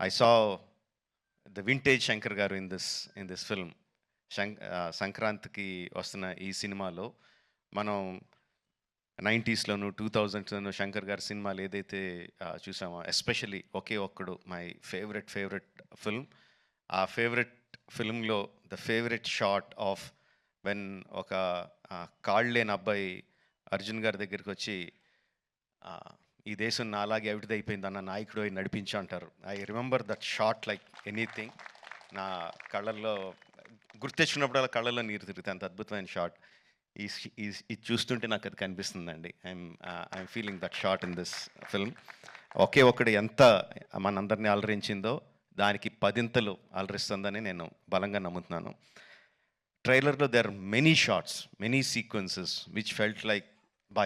I saw the vintage Shankar garu in this film. సంక్రాంతికి వస్తున్న ఈ సినిమాలో మనం 90స్లోను 2000స్లోను శంకర్ గారి సినిమాలు ఏదైతే చూసామో, especially Oke Okkadu my favourite film. ఆ ఫేవరెట్ ఫిల్మ్లో the favourite shot of when ఒక కాళ్ళు లేని అబ్బాయి అర్జున్ గారి దగ్గరికి వచ్చి ఈ దేశం నా అలాగే అవిటిది అయిపోయింది అన్న నాయకుడు అయి నడిపించు అంటారు. I remember that shot like anything. నా కళ్ళల్లో గుర్తెచ్చినప్పుడు కళ్ళల్లో నీరు తిరుగుతాయి, అంత అద్భుతమైన షాట్. ఇది చూస్తుంటే నాకు అది కనిపిస్తుందండి. I'm feeling that shot in this film. Oke Okkadu ఎంత మనందరినీ అలరించిందో దానికి పదింతలు అలరిస్తుందని నేను బలంగా నమ్ముతున్నాను. ట్రైలర్లో there are many shots, many sequences which felt like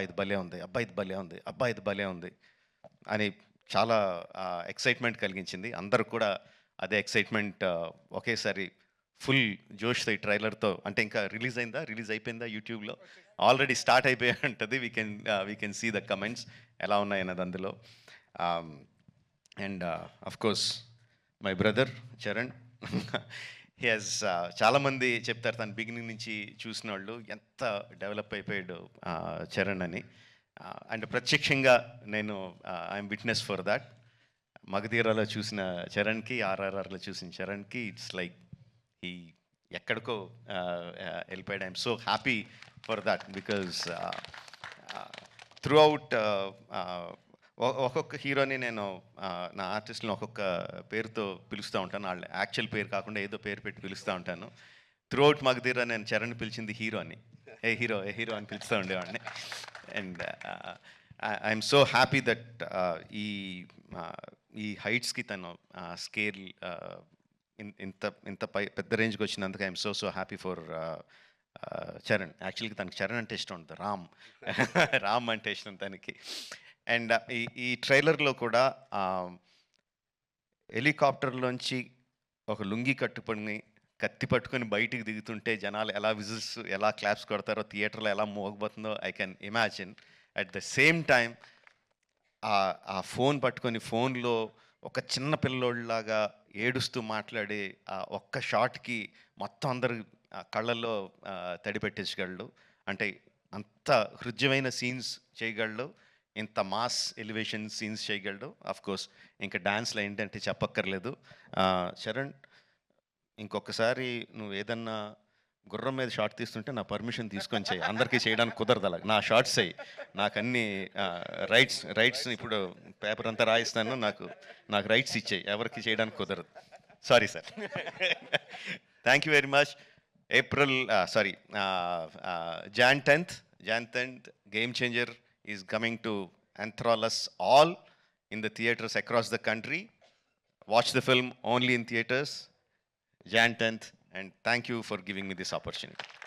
ఇది భలే ఉంది, ఇది భలే ఉంది, ఇది భలే ఉంది అని చాలా ఎక్సైట్మెంట్ కలిగించింది. అందరూ కూడా అదే ఎక్సైట్మెంట్ ఒకేసారి ఫుల్ జోష్తో ఈ ట్రైలర్తో. అంటే ఇంకా రిలీజ్ అయిపోయిందా యూట్యూబ్లో? ఆల్రెడీ స్టార్ట్ అయిపోయి ఉంటుంది. We can see the comments ఎలా ఉన్నాయన్నది అందులో. And of course my brother Charan, he has చాలామంది చెప్తారు తను బిగినింగ్ నుంచి చూసిన వాళ్ళు ఎంత డెవలప్ అయిపోయాడు చరణ్ అని. అండ్ ప్రత్యక్షంగా నేను ఐఎమ్ విట్నెస్ ఫర్ దాట్. మగధీరాలో చూసిన చరణ్కి, ఆర్ఆర్ఆర్లో చూసిన చరణ్కి ఇట్స్ లైక్ ఈ ఎక్కడికో వెళ్ళిపోయాడు. I'm so happy for that because through out ఒక్కొక్క హీరోని నేను నా ఆర్టిస్ట్ని ఒక్కొక్క పేరుతో పిలుస్తూ ఉంటాను. వాళ్ళ యాక్చువల్ పేరు కాకుండా ఏదో పేరు పెట్టి పిలుస్తూ ఉంటాను. త్రూ అవుట్ మగధీరా నేను చరణ్ పిలిచింది హీరో అని, ఏ హీరో అని పిలుస్తూ ఉండేవాడిని. And I'm so happy that ఈ హైట్స్కి తను స్కేల్ ఇంత పెద్ద రేంజ్కి వచ్చినందుకు I'm so happy for Charan. యాక్చువల్గా తనకి చరణ్ అంటే ఇష్టం ఉంటుంది, రామ్ అంటే ఇష్టం తనకి. అండ్ ఈ ట్రైలర్లో కూడా హెలికాప్టర్లోంచి ఒక లుంగి కట్టుకొని కత్తి పట్టుకొని బయటికి దిగుతుంటే జనాలు ఎలా విజిల్స్, ఎలా క్లాప్స్ కొడతారో, థియేటర్లో ఎలా మోగబోతుందో I can imagine. At the same time ఆ ఫోన్ పట్టుకొని ఫోన్లో ఒక చిన్న పిల్లోళ్ళలాగా ఏడుస్తూ మాట్లాడే ఆ ఒక్క షాట్కి మొత్తం అందరు కళ్ళల్లో తడి పెట్టించగలడు. అంటే అంత హృద్యమైన సీన్స్ చేయగలడు, ఇంత మాస్ ఎలివేషన్ సీన్స్ చేయగలడు. ఆఫ్ కోర్స్ ఇంకా డాన్స్లో ఏంటంటే చెప్పక్కర్లేదు. చరణ్, ఇంకొకసారి నువ్వు ఏదన్నా గుర్రం మీద షార్ట్ తీస్తుంటే నా పర్మిషన్ తీసుకొని చేయి. అందరికీ చేయడానికి కుదరదు అలా. నా షార్ట్స్ అయ్యి నాకు అన్ని రైట్స్ ఇప్పుడు పేపర్ అంతా రాయిస్తాను, నాకు రైట్స్ ఇచ్చేయి, ఎవరికి చేయడానికి కుదరదు. Sorry sir. Thank you very much. Jan 10th, Game Changer is coming to enthrall us all in the theaters across the country. Watch the film only in theaters, Jan 10th, and thank you for giving me this opportunity.